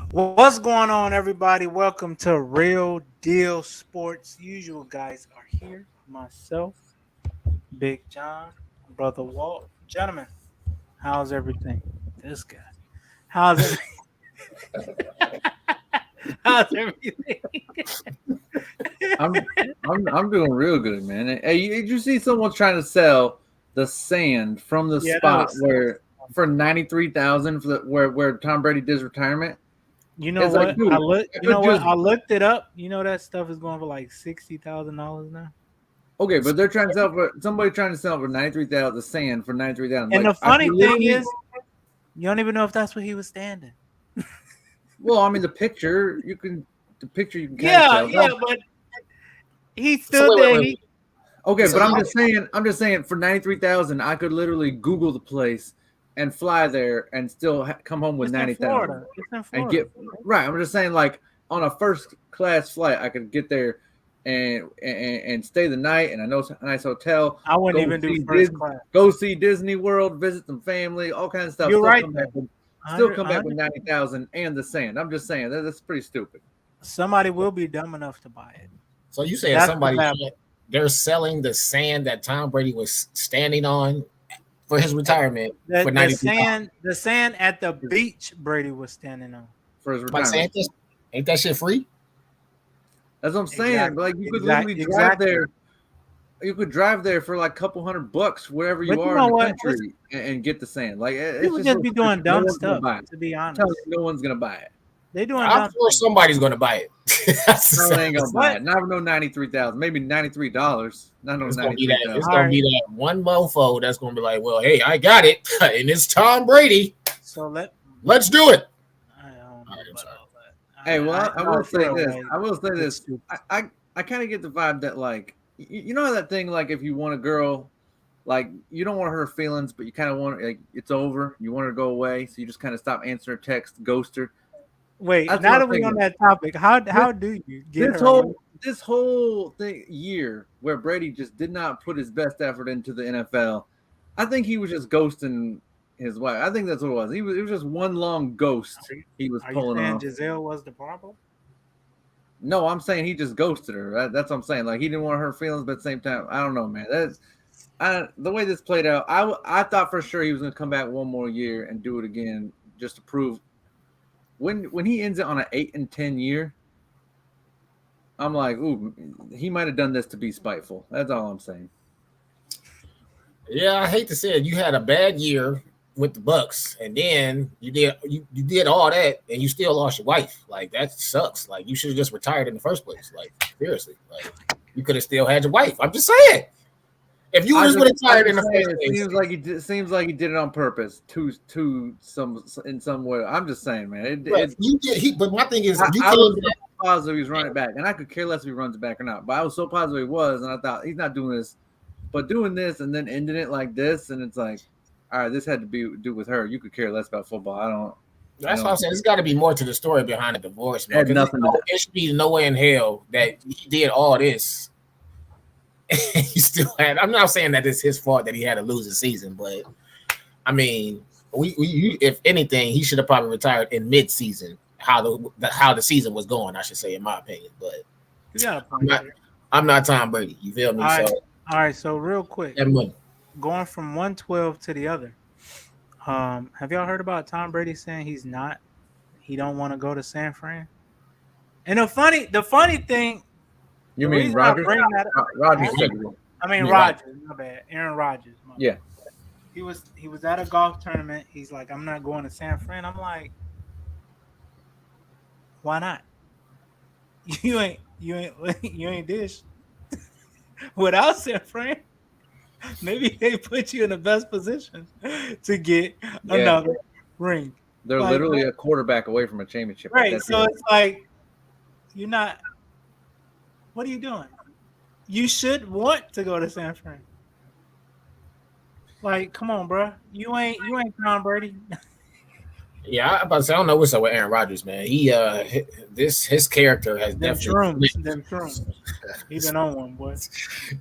What's going on, everybody? Welcome to Real Deal Sports. Usual guys are here. Myself, Big John, Brother Walt. Gentlemen, how's everything? This guy. How's everything? How's everything? I'm doing real good, man. Hey, did you see someone trying to sell the sand from the spot where for $93,000 for where Tom Brady did his retirement? You know what? Like, I looked it up. You know that stuff is going for like $60,000 now. Okay, but they're trying to sell for somebody trying to sell for $93,000 the sand for $93,000. And like, the funny thing is, you don't even know if that's where he was standing. Well, I mean, the picture you can tell. Yeah, but he stood there. Okay, but I'm just saying for $93,000, I could literally Google the place and fly there and still come home with $90,000 and get right. I'm just saying, like on a first class flight, I could get there and stay the night in a nice hotel. I wouldn't even do first class. Go see Disney World, visit some family, all kinds of stuff. You're right. Still come back with $90,000 and the sand. I'm just saying that's pretty stupid. Somebody will be dumb enough to buy it. So you saying they're selling the sand that Tom Brady was standing on for his retirement for $90,000? The sand at the beach Brady was standing on for his retirement. Ain't that shit free? That's what I'm saying. Exactly. Like you could literally drive there. You could drive there for like a couple $100 wherever you are in the country and get the sand. Like people just be doing dumb stuff. To be honest, no one's gonna buy it. They doing. I'm sure somebody's gonna buy it. No, they ain't gonna buy it. Not no $93,000, maybe $93. Not no $93,000. It's gonna be that one mofo that's gonna be like, well, hey, I got it, and it's Tom Brady. So let's do it. Hey, well, I will say this. I kind of get the vibe that like you know that thing like if you want a girl, like you don't want her feelings, but you kind of want like it's over. You want her to go away, so you just kind of stop answering her text, ghost her. Wait, now that we're on that topic, how do you get this whole year where Brady just did not put his best effort into the NFL? I think he was just ghosting his wife. I think that's what it was. It was just one long ghost he was pulling off. Giselle was the problem? No, I'm saying he just ghosted her. That's what I'm saying. Like he didn't want her feelings, but at the same time, I don't know, man. The way this played out. I thought for sure he was going to come back one more year and do it again just to prove. When he ends it on an 8-10 year, I'm like, ooh, he might have done this to be spiteful. That's all I'm saying. Yeah, I hate to say it. You had a bad year with the Bucks, and then you did all that, and you still lost your wife. Like that sucks. Like you should have just retired in the first place. Like seriously, like you could have still had your wife. I'm just saying. If you just would have retired in the first place, seems like he did it on purpose in some way. I'm just saying, man. But my thing is, I was so positive he was running back, and I could care less if he runs back or not. But I was so positive he was, and I thought he's not doing this, but doing this and then ending it like this, and it's like, all right, this had to do with her. You could care less about football. That's what I'm saying. There's got to be more to the story behind the divorce, man. Had nothing. There should be no way in hell that he did all this. He still had. I'm not saying that it's his fault that he had a losing season, but I mean, if anything, he should have probably retired in mid-season. How the season was going, I should say, in my opinion. But I'm not Tom Brady. You feel me? All right. So real quick, going from 112 to the other. Have y'all heard about Tom Brady saying he don't want to go to San Fran? And the funny thing. You mean Rodgers? Rodgers. Rodgers. My bad. Aaron Rodgers. Yeah. He was at a golf tournament. He's like, I'm not going to San Fran. I'm like, why not? You ain't dish without San Fran. Maybe they put you in the best position to get another ring. They're literally a quarterback away from a championship. Right. So it's like you're not. What are you doing? You should want to go to San Fran. Like, come on, bro. You ain't Tom Brady. Yeah, I'm about to say I don't know what's up with Aaron Rodgers, man. This his character has Them definitely shrooms, flipped. them shrooms. He been on one, boy.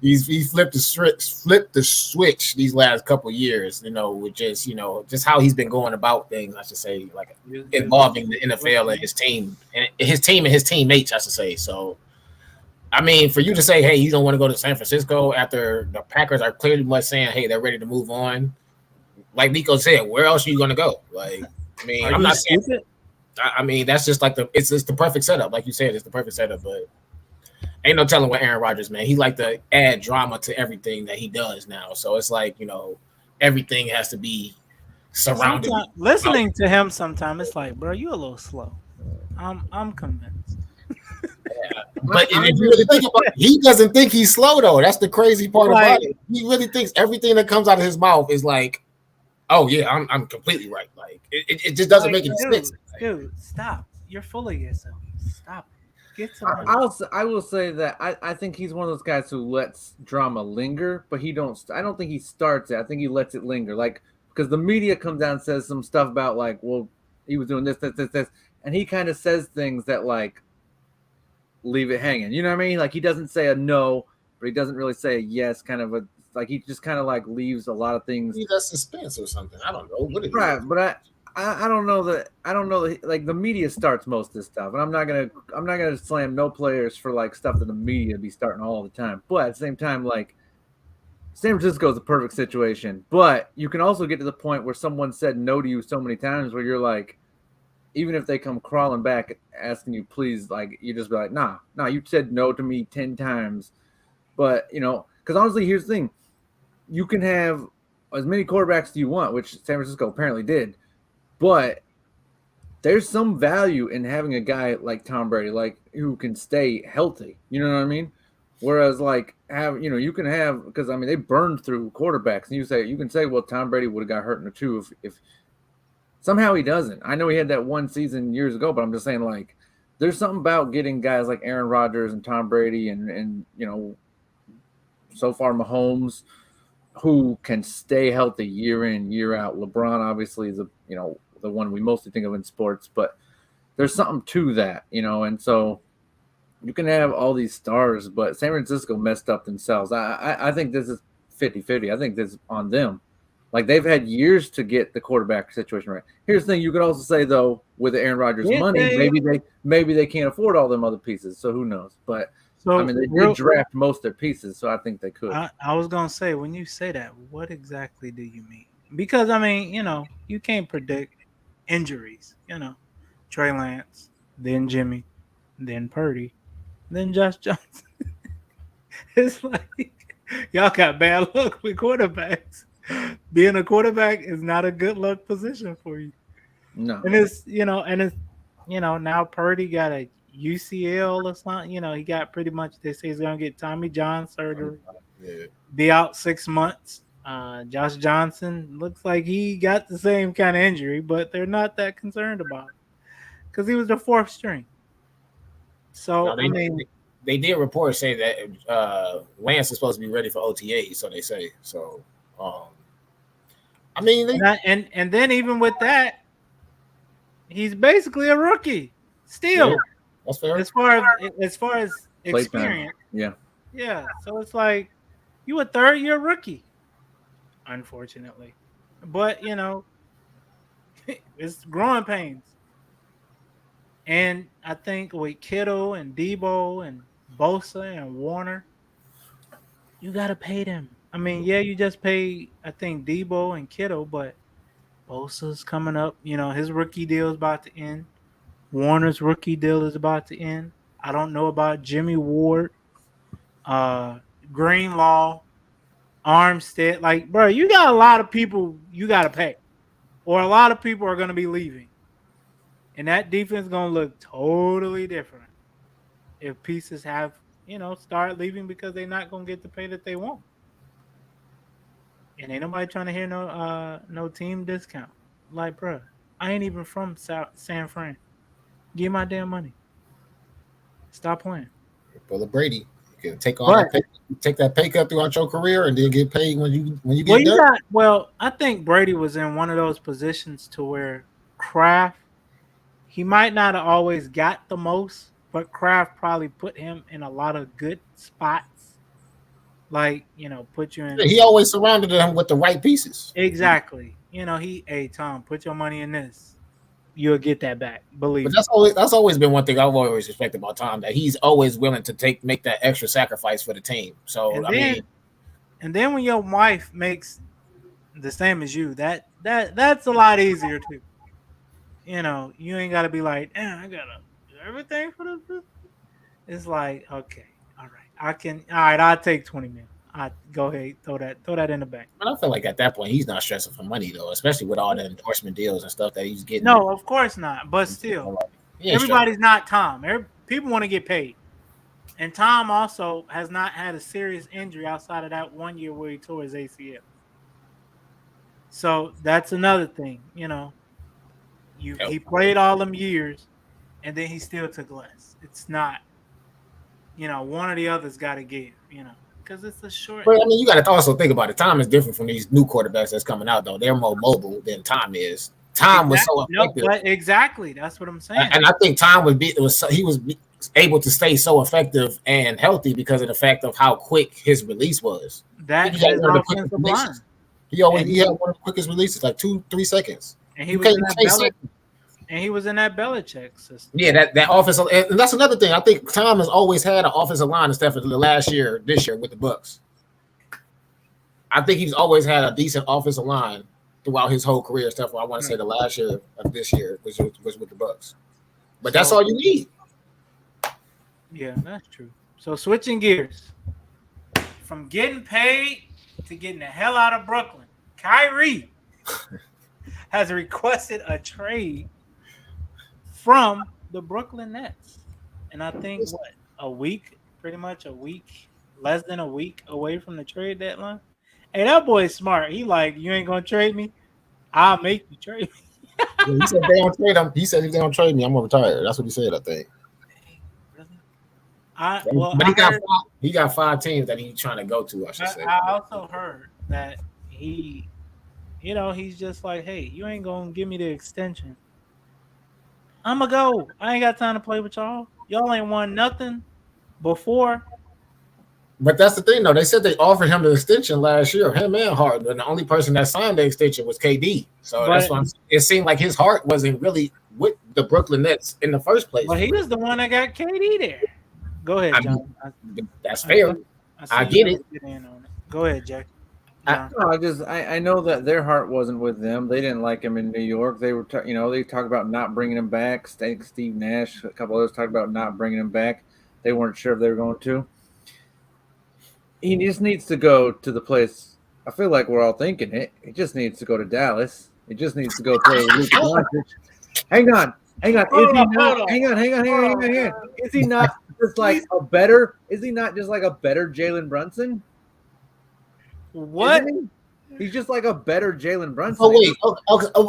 He flipped the switch these last couple years, with just how he's been going about things. I should say, like involving the NFL and his teammates. I should say. So, I mean, for you to say, hey, you don't want to go to San Francisco after the Packers are clearly much saying, hey, they're ready to move on. Like Nico said, where else are you going to go? Like, I mean, Are I'm you not saying. stupid? I mean, that's just like it's the perfect setup. Like you said, it's the perfect setup. But ain't no telling what Aaron Rodgers, man. He like to add drama to everything that he does now. So it's like, everything has to be surrounded. Sometimes listening to him, sometimes it's like, bro, you a little slow. I'm convinced. But if you really think about it, he doesn't think he's slow though. That's the crazy part about it. He really thinks everything that comes out of his mouth is like, oh yeah, I'm completely right. Like it just doesn't make any sense. Dude, stop. You're full of yourself. Stop. Get some I will say that I think he's one of those guys who lets drama linger, but I don't think he starts it. I think he lets it linger. Like, because the media comes down and says some stuff about like, well, he was doing this, and he kind of says things that like leave it hanging. You know what I mean? Like, he doesn't say a no, but he doesn't really say a yes. Kind of like he just kind of like leaves a lot of things. Maybe that's suspense or something. I don't know. What is right, but I don't know that like the media starts most of this stuff, and I'm not gonna slam no players for like stuff that the media be starting all the time. But at the same time, like San Francisco is a perfect situation. But you can also get to the point where someone said no to you so many times where you're like, even if they come crawling back asking you please, like you just be like, nah, you said no to me 10 times. But because honestly, here's the thing: you can have as many quarterbacks as you want, which San Francisco apparently did. But there's some value in having a guy like Tom Brady, like who can stay healthy. You know what I mean? Whereas, like, you can have, because I mean, they burned through quarterbacks, and you can say, well, Tom Brady would have got hurt in the two if somehow he doesn't. I know he had that one season years ago, but I'm just saying, like, there's something about getting guys like Aaron Rodgers and Tom Brady and so far Mahomes, who can stay healthy year in, year out. LeBron obviously is the one we mostly think of in sports, but there's something to that, and so you can have all these stars, but San Francisco messed up themselves. I think this is 50-50. I think this is on them. Like, they've had years to get the quarterback situation right. Here's the thing: you could also say though, with the Aaron Rodgers money, maybe they can't afford all them other pieces. So who knows? But I mean, they did draft most of their pieces, so I think they could. I was gonna say, when you say that, what exactly do you mean? Because I mean, you can't predict injuries. Trey Lance, then Jimmy, then Purdy, then Josh Johnson. It's like y'all got bad luck with quarterbacks. Being a quarterback is not a good luck position for you. No. And it's now Purdy got a UCL or something. He got pretty much, they say he's gonna get Tommy John surgery. Yeah. Be out 6 months. Josh Johnson looks like he got the same kind of injury, but they're not that concerned about it because he was the fourth string. So No, they did report say that Lance is supposed to be ready for OTA, so they say. So I mean, and then even with that, he's basically a rookie still. Yeah, that's fair. As far as experience, yeah. So it's like you a third year rookie, unfortunately, but it's growing pains. And I think with Kittle and Debo and Bosa and Warner, you gotta pay them. I mean, yeah, you just pay, I think, Debo and Kittle, but Bosa's coming up. His rookie deal is about to end. Warner's rookie deal is about to end. I don't know about Jimmy Ward, uh, Greenlaw, Armstead. Like, bro, you got a lot of people you got to pay, or a lot of people are going to be leaving. And that defense is going to look totally different if pieces start leaving because they're not going to get the pay that they want. And ain't nobody trying to hear no team discount. Like, bro, I ain't even from San Fran. Give my damn money. Stop playing. Brother Brady. You can take all But take that pay cut throughout your career, and then get paid when you well, get done. I think Brady was in one of those positions to where Kraft, he might not have always got the most, but Kraft probably put him in a lot of good spots. Like, put you in He some always surrounded him with the right pieces. exactly. Hey Tom, put your money in this. You'll get that back. But Believe me. that's always been one thing I've always respected about Tom, that he's always willing to make that extra sacrifice for the team. So And I mean, then when your wife makes the same as you, that's a lot easier too. You ain't gotta be like, damn, I gotta do everything for this. It's like, okay, all right, all right, I'll take 20 mil. I go ahead, throw that in the bank. but I feel like at that point he's not stressing for money though, especially with all the endorsement deals and stuff that he's getting. No, of course not. But still, He ain't stressing. everybody's not Tom. People want to get paid. And Tom also has not had a serious injury outside of that 1 year where he tore his ACL. So that's another thing, he played all them years and then he still took less. It's not, one or the other's got to give, because it's a short. But I mean, you got to also think about it. Tom is different from these new quarterbacks that's coming out though. They're more mobile than Tom is. Tom was so effective. No, but exactly, that's what I'm saying. And I think Tom he was able to stay so effective and healthy because of the fact of how quick his release was. That he had one of the offensive quickest line. releases. He had one of the quickest releases, like 2-3 seconds. And he was in that Belichick system. Yeah, that offensive, and that's another thing. I think Tom has always had an offensive line instead for this year with the Bucs. I think he's always had a decent offensive line throughout his whole career. Stuff. I want to say the last year of this year was with the Bucs, but that's all you need. Yeah, that's true. So switching gears from getting paid to getting the hell out of Brooklyn, Kyrie has requested a trade from the Brooklyn Nets. And I think less than a week away from the trade deadline. Hey, that boy's smart. He like, you ain't gonna trade me? I'll make you trade me. He said they don't trade him. He said if they don't trade me, I'm gonna retire. That's what he said, I think. He got 5 teams that he's trying to go to, I should say. I also heard that he's just like, hey, you ain't gonna give me the extension. I'ma go. I ain't got time to play with y'all. Y'all ain't won nothing before. But that's the thing, though. They said they offered him the extension last year, him and Harden, and the only person that signed the extension was KD. So that's why it seemed like his heart wasn't really with the Brooklyn Nets in the first place. Well, he was the one that got KD there. Go ahead, John. That's fair. I get it. Go ahead, Jack. I know that their heart wasn't with them. They didn't like him in New York. They were, they talked about not bringing him back. Steve Nash, a couple others talked about not bringing him back. They weren't sure if they were going to. He just needs to go to the place. I feel like we're all thinking it. He just needs to go to Dallas. He just needs to go play with Luka Doncic. Hang on. Hang on. Is he not just like a better? Is he not just like a better Jalen Brunson? What? He's just like a better Jalen Brunson. Oh wait,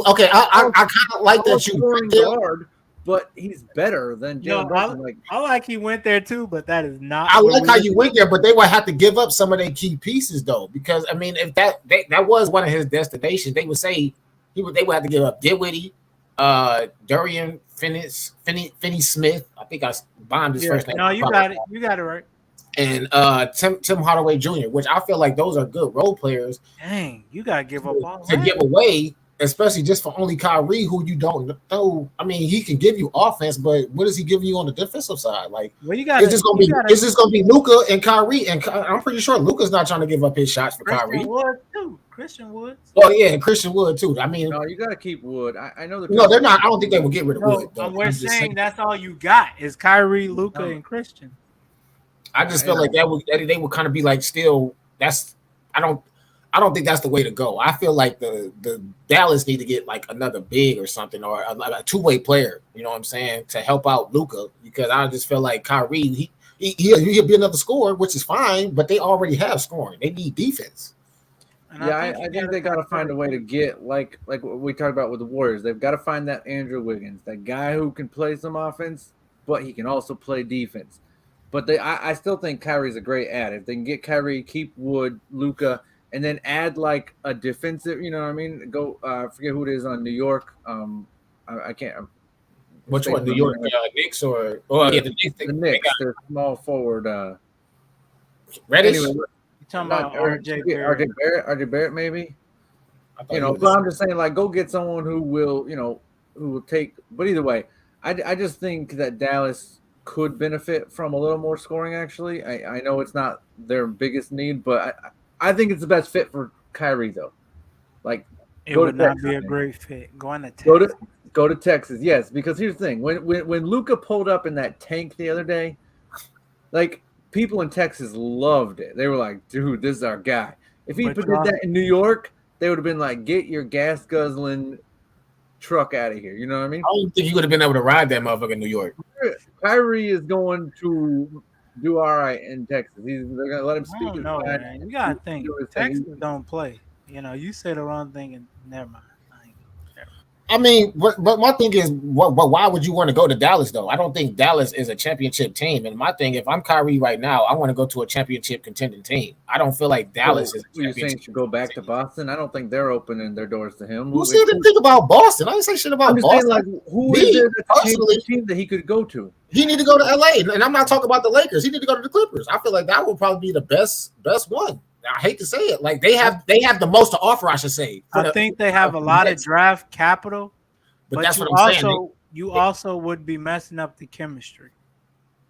okay. I kind of like that you guard, but he's better than Jalen Brunson. I like he went there too, but that is not. I like how you went there, but they would have to give up some of their key pieces though, because I mean, if that was one of his destinations, they would say they would have to give up Dinwiddie, Dorian Finney-Smith. I think I bombed his first name. No, you got it. You got it right. And Tim Hardaway Jr., which I feel like those are good role players. Dang, you gotta give up all to give away, especially just for only Kyrie, who you don't know. I mean, he can give you offense, but what is he giving you on the defensive side? Like, is this gonna be Luka and Kyrie? And I'm pretty sure Luka's not trying to give up his shots for Kyrie. Christian Wood. Oh yeah, and Christian Wood too. I mean, no, you got to keep Wood. I know no, they're not. I don't think they will get rid of Wood. Though. We're saying that's all you got is Kyrie, Luka, and Christian. I just feel like they would kind of be like still. I don't think that's the way to go. I feel like the Dallas need to get like another big or something, or a two-way player. You know what I'm saying, to help out Luka, because I just feel like Kyrie he'll be another scorer, which is fine, but they already have scoring. They need defense. I think they got to find a way to get like what we talked about with the Warriors. They've got to find that Andrew Wiggins, that guy who can play some offense, but he can also play defense. But I still think Kyrie's a great ad. If they can get Kyrie, keep Wood, Luka, and then add like a defensive, you know what I mean? Go, I forget who it is on New York. I can't. Which one? New on York Knicks or yeah, the Knicks. the They Knicks, got their small forward. Reddish. Anyway, You talking not about RJ Barrett? RJ Barrett, maybe. I thought You he know, was but I'm just saying, like, go get someone who will, who will take. But either way, I just think that Dallas could benefit from a little more scoring. Actually, I know it's not their biggest need, but I think it's the best fit for Kyrie though. Like, It go to would not Texas. be a great fit. Going to Go Texas. to go to Texas, yes. Because here's the thing: when Luka pulled up in that tank the other day, like people in Texas loved it. They were like, "Dude, this is our guy." If he But did y'all- that in New York, they would have been like, "Get your gas guzzling truck out of here." You know what I mean? I don't think you would have been able to ride that motherfucker in New York. Kyrie is going to do all right in Texas. They're going to let him I speak don't his know, mind. man. You gotta think. Do his thing. Texas don't play. You say the wrong thing and never mind. I mean, but my thing is, why would you want to go to Dallas though? I don't think Dallas is a championship team. And my thing, if I'm Kyrie right now, I want to go to a championship contending team. I don't feel like Dallas is a Were you saying championship. should go back to Boston? I don't think they're opening their doors to him. Who said anything about Boston? I didn't say shit about I'm just Boston. saying, like, who Me, is there that's a personally, championship team that he could go to? he need to go to LA, and I'm not talking about the Lakers. He need to go to the Clippers. I feel like that would probably be the best one. I hate to say it, like they have the most to offer. I should say. I think they have a lot of draft capital, but that's you what I'm saying. also would be messing up the chemistry.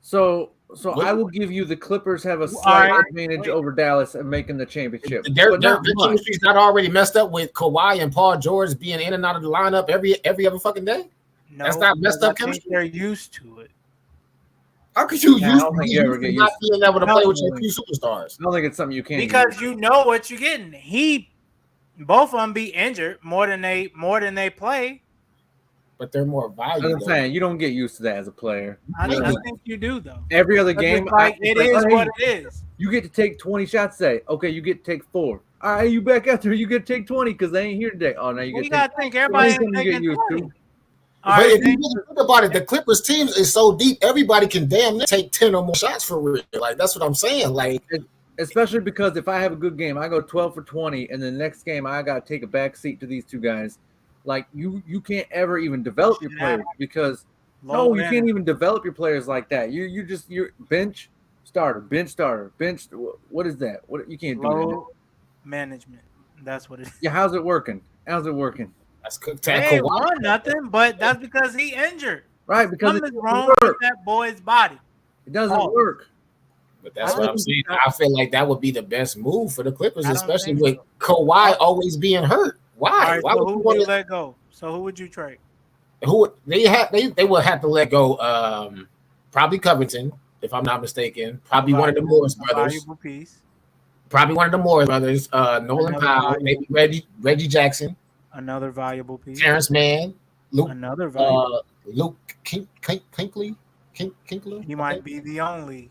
So What? I will give you the Clippers have a slight right, advantage over Dallas in making the championship. Their But not much. chemistry's not already messed up with Kawhi and Paul George being in and out of the lineup every other fucking day. No, That's not messed because up I think chemistry? they're used to it. How could you Yeah, I use don't think you ever get not used being able to No. play with your two superstars? I don't think it's something you can Because use. you know what you're getting. Both of them be injured more than they play. But they're more As valuable. I'm saying, you don't get used to that as a player. I Yeah. think you do though. Every other Because game, it's like it's it like, is hey, what it is. you get to take 20 shots today. Okay, you get to take 4. All right, you back out there. You get to take 20 because they ain't here today. Oh, now you Well, get you to take gotta think everybody ain't something you get taking used 20. to. All But right, if you really think about it, the Clippers teams is so deep, everybody can damn near take 10 or more shots for real. Like that's what I'm saying. Like Especially because if I have a good game, I go 12 for 20, and the next game I got to take a back seat to these two guys. Like you can't ever even develop your players because low you can't energy. even develop your players like that. You're bench starter. What is that? What you can't do that. Low management. That's what it is. Yeah, how's it working? How's it working? that's cooked. They ain't won nothing, but that's because he injured. Right, because it Something's doesn't wrong with work. that boy's body. It doesn't Oh. work. But that's I what don't I'm saying. think I feel like that would be the best move for the Clippers, I don't especially think with so. Kawhi always being hurt. Why? All right, Why so would who you would want you to? let go? So who would you trade? Who they would have to let go? Probably Covington, if I'm not mistaken. Probably one of the Morris A brothers. valuable piece. Probably one of the Morris brothers. Nolan Another Powell, valuable- maybe Reggie Jackson, Another valuable piece. Terrence Mann, Luke Another valuable. Luke Kinkley. He might be the only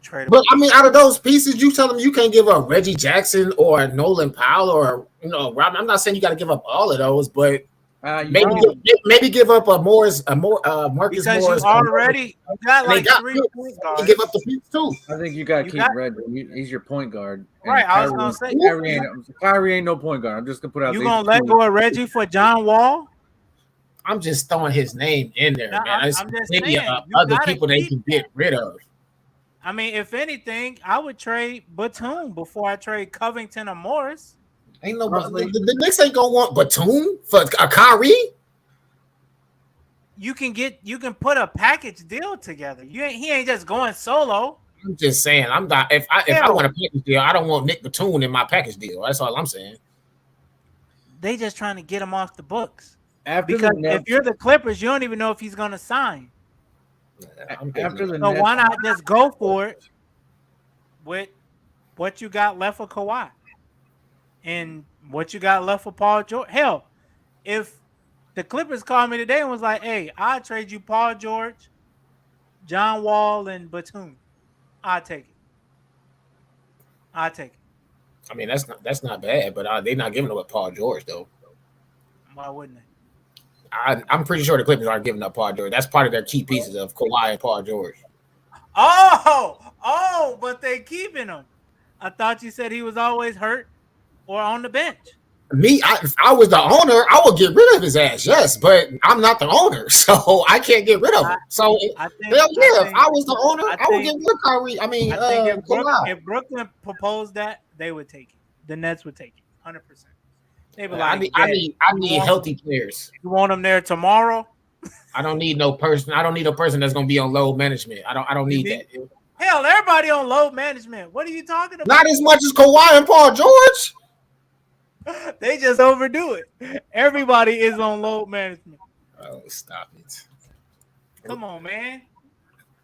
tradable. But I mean, out of those pieces, you tell them you can't give up Reggie Jackson or Nolan Powell or Rob. I'm not saying you got to give up all of those, but You maybe don't. maybe give up Marcus because Morris. you already got And they like got 3 picks. point You guards. give up the picks too. I think you got to You keep got- Reggie. He's your point guard. And Right, I was gonna say Kyrie ain't no point guard. I'm just gonna put out. you these gonna let two. go of Reggie for John Wall? I'm just throwing his name in there, No, man. There's I'm just plenty saying, of you other gotta people they keep can get rid of. I mean, if anything, I would trade Batum before I trade Covington or Morris. Ain't no Honestly. the Knicks ain't gonna want Batum for a Kyrie. You can put a package deal together. He ain't just going solo. I'm just saying, I'm not. If I Hell. want a package deal, I don't want Nick Batum in my package deal. That's all I'm saying. They just trying to get him off the books. After Because the Nets, if you're the Clippers, you don't even know if he's gonna sign. after the So Nets, why not just go for it with what you got left for Kawhi and what you got left for Paul George? Hell, if the Clippers called me today and was like, "Hey, I'll trade you Paul George, John Wall, and Batum," I'll take it. I'll take it. I mean, that's not bad, but they're not giving up Paul George though. Why wouldn't they? I'm pretty sure the Clippers aren't giving up Paul George. That's part of their key pieces of Kawhi and Paul George. But they keeping him. I thought you said he was always hurt or on the bench. If I was the owner, I would get rid of his ass. Yes, but I'm not the owner, so I can't get rid of him. So if I was the owner, I would get rid of Kyrie. I think if Brooklyn proposed that, they would take it. The Nets would take it, 100%. They would like. I need healthy players. You want them there tomorrow? I don't need no person. I don't need a person that's going to be on load management. I don't need that. Hell, everybody on load management. What are you talking about? Not as much as Kawhi and Paul George. They just overdo it. Everybody is on load management. Oh, stop it. Come on, man.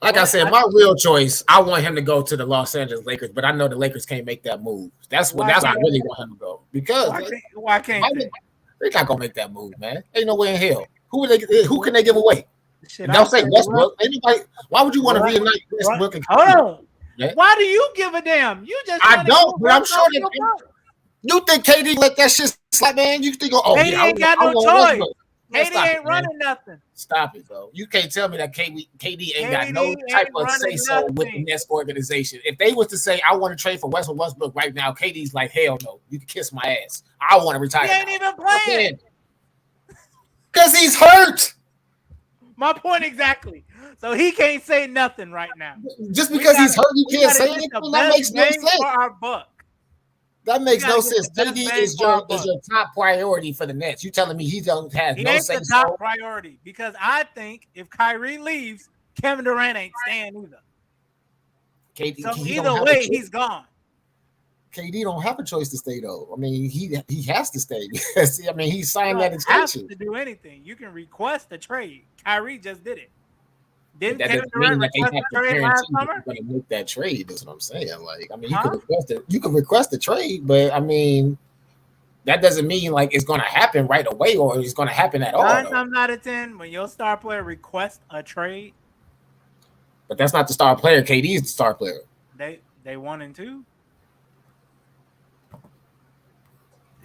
Like I said, my real choice, I want him to go to the Los Angeles Lakers, but I know the Lakers can't make that move. That's why I really want him to go. Because why can't they? They're not gonna make that move, man. Ain't no way in hell. Who can they give away? Don't say Westbrook. Anybody? Why would you want to reunite Westbrook? Hold on. Yeah. Why do you give a damn? You just I don't, but I'm sure that you think KD let that shit slap, man. You think KD ain't got no choice. KD ain't running nothing. Stop it, bro. You can't tell me that KD ain't got no type of say-so with the Nets organization. If they was to say, I want to trade for Westbrook right now, KD's like, hell no. You can kiss my ass. I want to retire. He ain't even playing. Because he's hurt. My point exactly. So he can't say nothing right now. Just because he's hurt, you can't say anything? That makes no sense. For our buck. That makes no sense. KD is your top priority for the Nets. You telling me he has no say? He's the top priority because I think if Kyrie leaves, Kevin Durant ain't staying either. So either way, he's gone. KD don't have a choice to stay though. I mean, he has to stay. I mean, he signed that extension. You don't have to do anything. You can request a trade. Kyrie just did it. Didn't that Kevin Durant request a trade last summer? Going to make that trade. That's what I'm saying. Like, I mean, you can request it. You can request a trade, but I mean, that doesn't mean like it's going to happen right away or it's going to happen at all. 9 times out of 10, when your star player requests a trade, but that's not the star player. KD is the star player. They 1 and 2.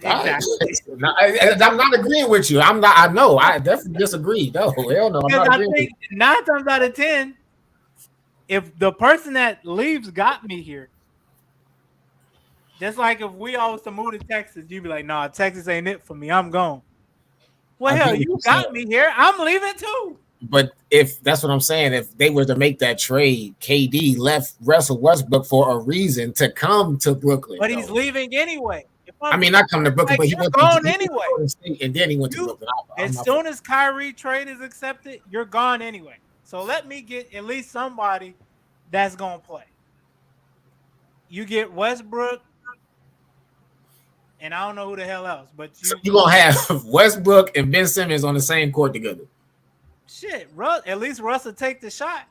Exactly. I'm not agreeing with you. I'm not. I know. I definitely disagree. No, hell no. I'm not agreeing. I think 9 times out of 10, if the person that leaves got me here, just like if we all was to move to Texas, you'd be like, "Nah, Texas ain't it for me. I'm gone." Well, hell, you got me here. I'm leaving too. But if that's what I'm saying, if they were to make that trade, KD left Russell Westbrook for a reason to come to Brooklyn. But he's leaving anyway. I mean, not come to Brooklyn, but he went gone anyway. And then he went to Brooklyn. As soon as Kyrie trade is accepted, you're gone anyway. So let me get at least somebody that's gonna play. You get Westbrook, and I don't know who the hell else, but you're gonna have Westbrook and Ben Simmons on the same court together. Shit, at least Russ will take the shot.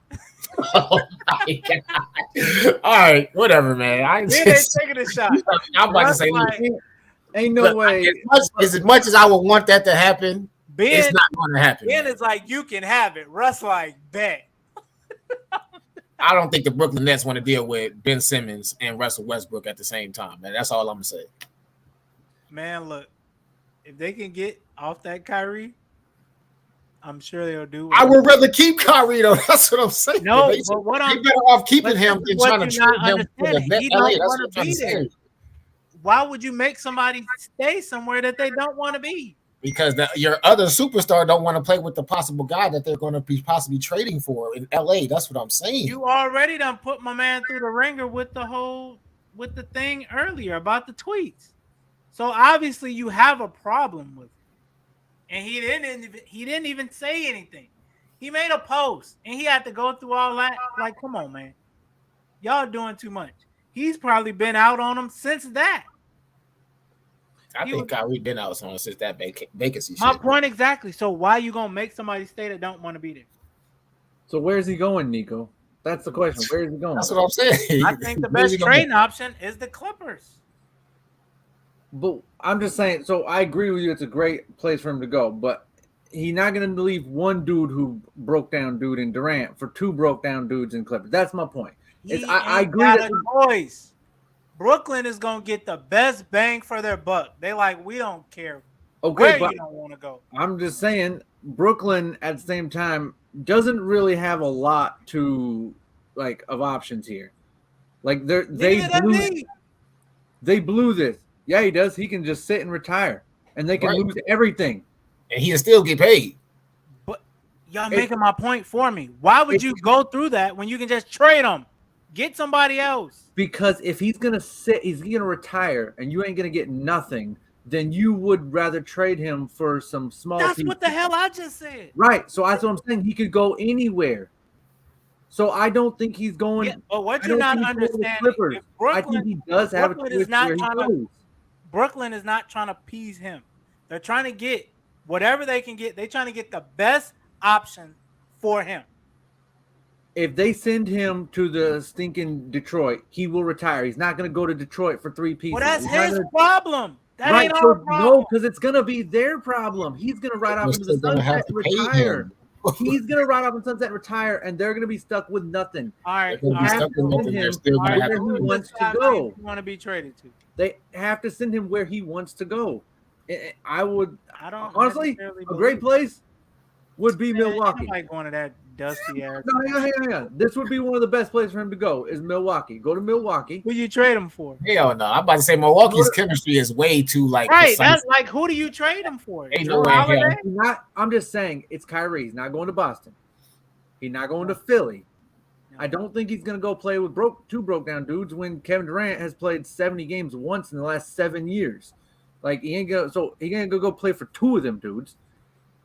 Oh my God. All right, whatever, man. I ain't taking a shot. I'm about to say, ain't no way. As much as I would want that to happen, it's not going to happen. Ben is like, you can have it. Russ like, bet. I don't think the Brooklyn Nets want to deal with Ben Simmons and Russell Westbrook at the same time, man. That's all I'm gonna say. Man, look, if they can get off that Kyrie, I'm sure they'll do. I would rather keep Kyrie though. That's what I'm saying. No, but what I'm better off keeping him than trying to trade him for the Nets. That's what I'm saying. Why would you make somebody stay somewhere that they don't want to be? Because your other superstar don't want to play with the possible guy that they're going to be possibly trading for in LA. That's what I'm saying. You already done put my man through the ringer with the thing earlier about the tweets. So obviously you have a problem with it. And he didn't even say anything. He made a post and he had to go through all that. Like, come on, man. Y'all doing too much. He's probably been out on him since that. I think Kyrie been out on him since that vacancy. My point exactly. So why you gonna make somebody stay that don't want to be there? So where's he going, Nico? That's the question. Where is he going? That's what I'm saying. I think the best trading option is the Clippers. But I'm just saying, so I agree with you. It's a great place for him to go, but he's not going to leave one dude who broke down dude in Durant for 2 broke down dudes in Clippers. That's my point. I agree that boys, Brooklyn is going to get the best bang for their buck. They like, we don't care where you don't want to go. I'm just saying Brooklyn at the same time doesn't really have a lot to like of options here. Like Neither they blew this. Yeah, he does. He can just sit and retire, and they can Right. lose everything. And he'll still get paid. But y'all making my point for me. Why would you go through that when you can just trade him? Get somebody else. Because if he's gonna sit, he's gonna retire, and you ain't gonna get nothing. Then you would rather trade him for some small. That's piece. what the hell I just said. Right. So that's what I'm saying. He could go anywhere. So I don't think he's going. Yeah, but what I you're don't not think he's going to the understanding, Clippers. if I think he does have a Brooklyn choice is not where he trying goes. to Brooklyn is not trying to appease him. They're trying to get whatever they can get. They're trying to get the best option for him. If they send him to the stinking Detroit, he will retire. He's not going to go to Detroit for 3 pieces. Well, that's He's not his gonna- problem. That Right, ain't so our problem. no, because it's going to be their problem. He's going to ride off We're into the still gonna have sunset and to pay retire. him. He's going to ride off in sunset and retire, and they're going to be stuck with nothing. All right. They're gonna be have stuck to with send nothing. him They're still gonna All have right, where to he pay him. wants to side go. you want to be traded to? They have to send him where he wants to go. I would I don't honestly necessarily a great believe place would be it. Milwaukee. Ain't nobody going to that dusty ass. No, hang on. This would be one of the best places for him to go. Is Milwaukee? Go to Milwaukee. Who you trade him for? Hell no. I'm about to say Milwaukee's chemistry is way too like Right. precise. That's like, who do you trade him for? Ain't Drew no way in Holiday? hell. I'm just saying it's Kyrie. He's not going to Boston. He's not going to Philly. I don't think he's going to go play with two broke down dudes when Kevin Durant has played 70 games once in the last 7 years. Like he ain't going. So he ain't gonna go play for 2 of them dudes.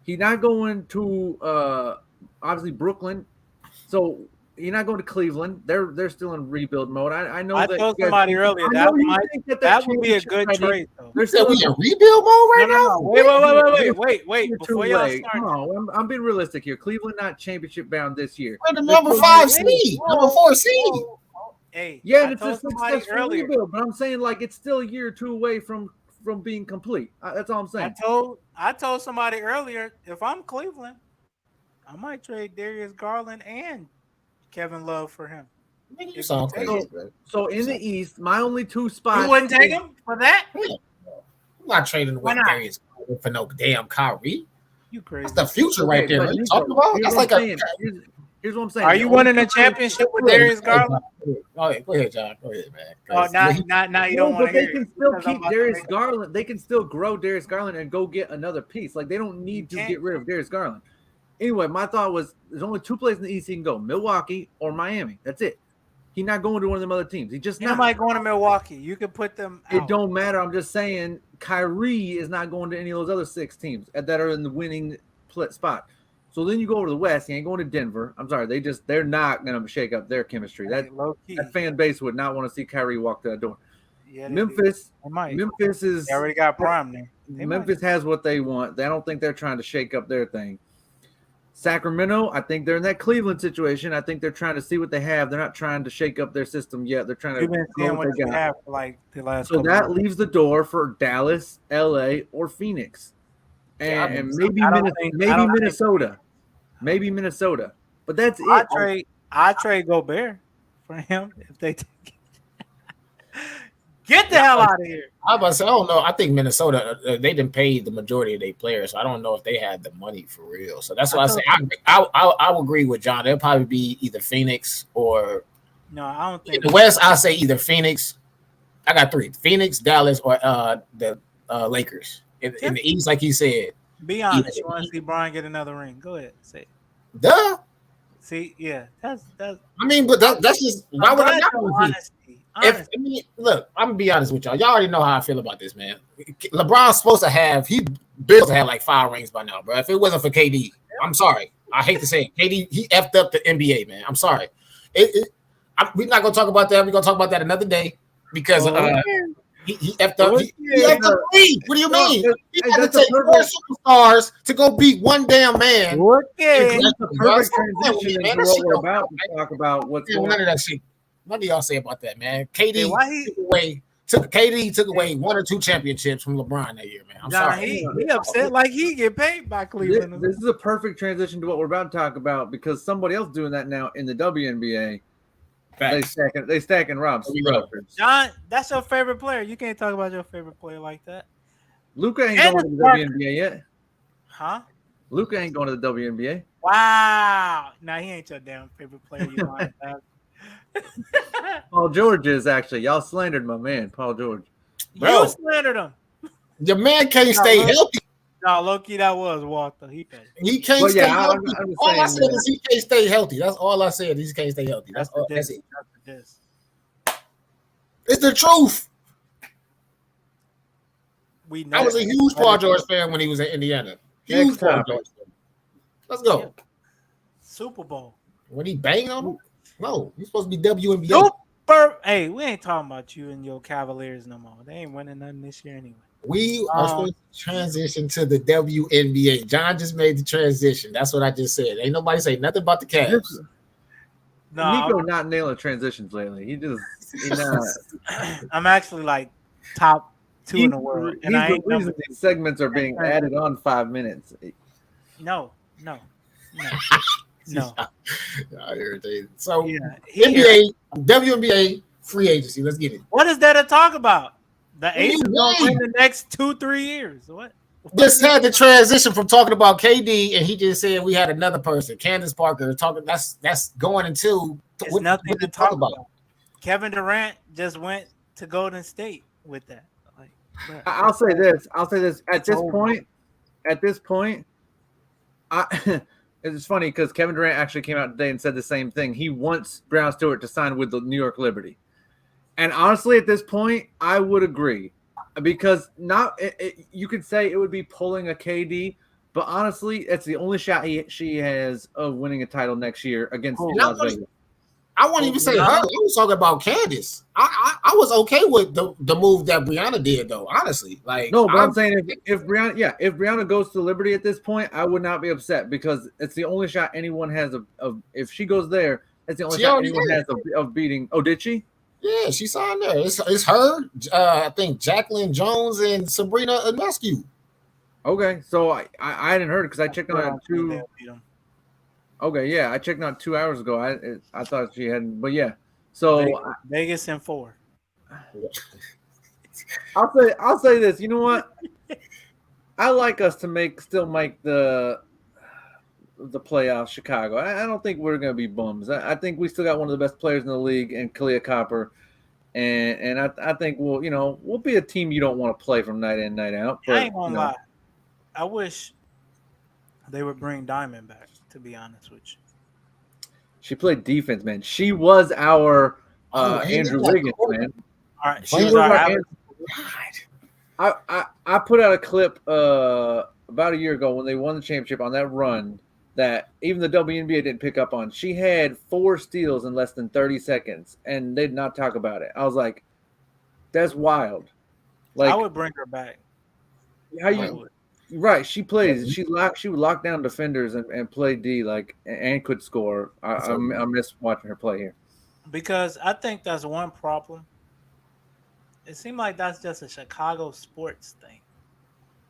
He's not going to obviously Brooklyn. So he's not going to Cleveland. They're still in rebuild mode. I know I that told you guys- somebody earlier I know that you might think that that would be a championship good ready. trade though. They're So still we in rebuild mode right now? No. Wait. Before y'all Come start, on, I'm being realistic here. Cleveland not championship bound this year. We're the number 5 seed, number 4 seed. hey, Yeah, I it's a told somebody successful earlier. rebuild, but I'm saying like it's still a year or 2 away from being complete. That's all I'm saying. I told somebody earlier, if I'm Cleveland, I might trade Darius Garland and Kevin Love for him. You sound crazy, bro. So in the East, my only 2 spots. You wouldn't take him for that? I'm not trading away Why not? Darius for no damn Kyrie. You crazy? That's the future right there. but What you Nico, talking about? here's That's what like I'm a. saying. Here's what I'm saying. Are you winning a championship with Darius Garland? Go ahead, John. Go ahead, man. Oh, now you don't No, want but to they hear can it. still Because I'm keep about to Darius make- Garland. They can still grow Darius Garland and go get another piece. Like they don't need to can't. get rid of Darius Garland. Anyway, my thought was there's only 2 places in the East he can go: Milwaukee or Miami. That's it. He's not going to one of them other teams. He just Ain't not. nobody going to Milwaukee. You can put them out. It don't matter. I'm just saying Kyrie is not going to any of those other 6 teams that are in the winning spot. So then you go over to the West. He ain't going to Denver. I'm sorry. They're not going to shake up their chemistry. Hey, low-key. That fan base would not want to see Kyrie walk to that door. Yeah, they Memphis. do. They might. Memphis is. They already got Prime there. They Memphis has what they want. I don't think they're trying to shake up their thing. Sacramento, I think they're in that Cleveland situation. I think they're trying to see what they have. They're not trying to shake up their system yet. They're trying to You've been know seeing what they you got. have for like the last. So couple that of leaves the door for Dallas, LA, or Phoenix, and maybe I don't think- I don't think- Minnesota, maybe Minnesota. But that's it. I trade Gobert for him if they take it. Get the hell out of here. I was about to say, I don't know. I think Minnesota, they didn't pay the majority of their players. So I don't know if they had the money for real. So that's why I say I would agree with John. They'll probably be either Phoenix or No, I don't in think the West. I'll say either Phoenix. I got 3: Phoenix, Dallas, or the Lakers. In the East, like you said. Be honest. You want to see Brian get another ring? Go ahead. Say it. Duh. See, yeah, that's. I mean, but that's just why would I not want to see? Honesty. Look, I'm gonna be honest with y'all. Y'all already know how I feel about this, man. LeBron's supposed to have like 5 rings by now, bro. If it wasn't for KD, I'm sorry. I hate to say it. KD, he effed up the NBA, man. I'm sorry. We're not gonna talk about that. We're gonna talk about that another day because he effed up. He effed up the league. What do you mean? He had to take 4 superstars to go beat one damn man. Okay. That's a perfect transition into what we're about to talk about. What's going None of on? that shit. What do y'all say about that, man? KD Hey, why he- took away 1 or 2 championships from LeBron that year, man. I'm John, sorry. he upset like he get paid by Cleveland. This is a perfect transition to what we're about to talk about because somebody else doing that now in the WNBA. They stacking Rob's. Here we go. John, that's your favorite player. You can't talk about your favorite player like that. Luka ain't And going to the the Parker. WNBA yet. Huh? Luka ain't going to the WNBA. Wow. Nah, he ain't your damn favorite player. You lying about. Paul George is actually. Y'all slandered my man, Paul George. Bro. You slandered him. Your man can't stay healthy. No, low-key, that was Walter. He petty. He can't But stay yeah, healthy. I'm just All I saying, said man. is he can't stay healthy. That's all I said. He can't stay healthy. That's all. That's it. That's It's the truth. we know. I was a huge Paul George fan when he was in Indiana. Huge Next Paul topic. George fan. Let's go. Super Bowl. When he banged on him? No, he's supposed to be WNBA. Super. Hey, we ain't talking about you and your Cavaliers no more. They ain't winning nothing this year anyway. We are supposed to transition to the WNBA. John just made the transition. That's what I just said. Ain't nobody say nothing about the Cavs. No, Nico not nailing transitions lately. He not. I'm actually like top 2 in the world, and I He's ain't the reason these segments are being added on 5 minutes. No. Irritated. So Yeah, NBA, WNBA free agency. Let's get it. What is there to talk about? The What do you Aces gonna mean? win the next 2-3 years. What? Just had the transition from talking about KD, and he just said we had another person, Candace Parker, talking. That's going into It's nothing to talk about. Kevin Durant just went to Golden State with that. Like, bruh. I'll say this. At It's this over. point, it's funny because Kevin Durant actually came out today and said the same thing. He wants Brown Stewart to sign with the New York Liberty. And honestly, at this point, I would agree because you could say it would be pulling a KD, but honestly, it's the only shot she has of winning a title next year against Las Vegas. I won't even say her. I was talking about Candace. I was okay with the move that Brianna did, though. Honestly, like no, but I'm saying if Brianna goes to Liberty at this point, I would not be upset because it's the only shot anyone has of if she goes there, it's the only shot anyone has of beating. Oh, did she? Yeah, she signed there. It's her. I think Jacqueline Jones and Sabrina Ionescu. Okay, so I hadn't heard because I checked on it 2. Okay, yeah, I checked on 2 hours ago. I thought she hadn't, but yeah. So Vegas in 4. I'll say this. You know what? I like us to still make the playoffs, Chicago. I don't think we're gonna be bums. I think we still got one of the best players in the league, and Kalia Copper, and I think we'll be a team you don't want to play from night in, night out. But, I ain't gonna lie. I wish they would bring Diamond back. To be honest with you, she played defense, man. She was our Andrew Wiggins, man. All right, she was our. I put out a clip about a year ago when they won the championship on that run that even the WNBA didn't pick up on. She had 4 steals in less than 30 seconds, and they did not talk about it. I was like, that's wild. Like, I would bring her back. How you? Right, she plays. She would lock down defenders and play D and could score. I miss watching her play here because I think that's one problem. It seems like that's just a Chicago sports thing.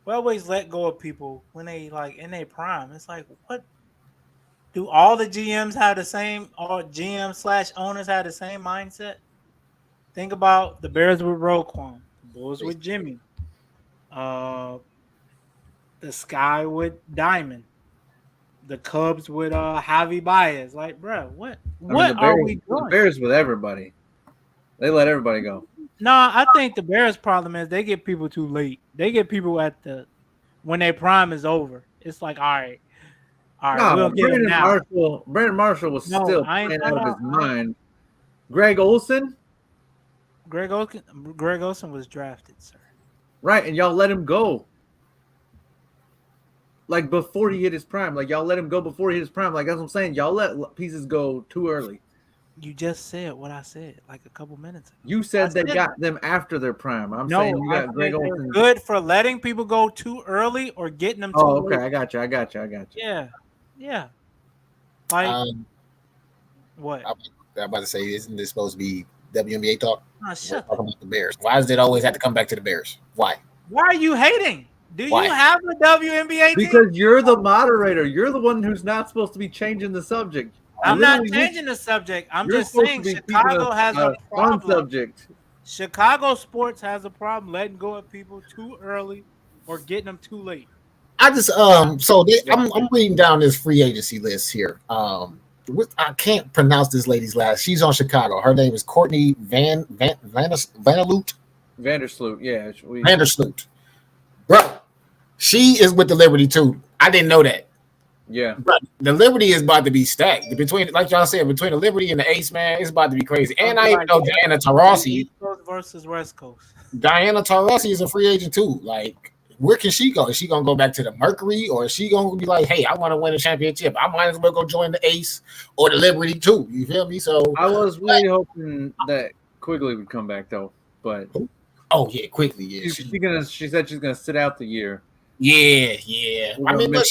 We always let go of people when they in their prime. It's like, what? Do all the GMs have the same, or GM/owners have the same mindset? Think about the Bears with Roquan, the Bulls with Jimmy, the Sky with Diamond, the Cubs with Javi Baez. Like, bro, what are we doing? The Bears with everybody. They let everybody go. No, I think the Bears' problem is they get people too late. They get people when their prime is over. It's like, all right, we'll get him now. Brandon Marshall was still playing out of his mind. Greg Olson was drafted, sir. Right, and y'all let him go. Like before he hit his prime. Like y'all let him go before he hit his prime. Like that's what I'm saying. Y'all let pieces go too early. You just said what I said like a couple minutes ago. You said they got them after their prime. I'm saying you got Greg Olson. Good for letting people go too early or getting them too okay. late. I got you. Yeah. Like what? I'm about to say, isn't this supposed to be WNBA talk? Shut up. About the Bears. Why does it always have to come back to the Bears? Why? Why are you hating? Do you have a WNBA team? Because you're the moderator. You're the one who's not supposed to be changing the subject. I'm not changing the subject. I'm just saying Chicago has a problem. Subject. Chicago sports has a problem letting go of people too early or getting them too late. I just I'm reading down this free agency list here. I can't pronounce this lady's last. She's on Chicago. Her name is Courtney Vanderloot. Vandersloot, yeah. Vandersloot. Bro, she is with the Liberty too. I didn't know that. Yeah. Bro, the Liberty is about to be stacked. Between, like y'all said, between the Liberty and the Ace, man, it's about to be crazy. And I even know Diana Taurasi. East Coast versus West Coast. Diana Taurasi is a free agent too. Like, where can she go? Is she gonna go back to the Mercury, or is she gonna be like, hey, I want to win a championship? I might as well go join the Ace or the Liberty too. You feel me? So I was really hoping that Quigley would come back though, but oh yeah, quickly, yeah. She said she's gonna sit out the year. Yeah. I mean, look,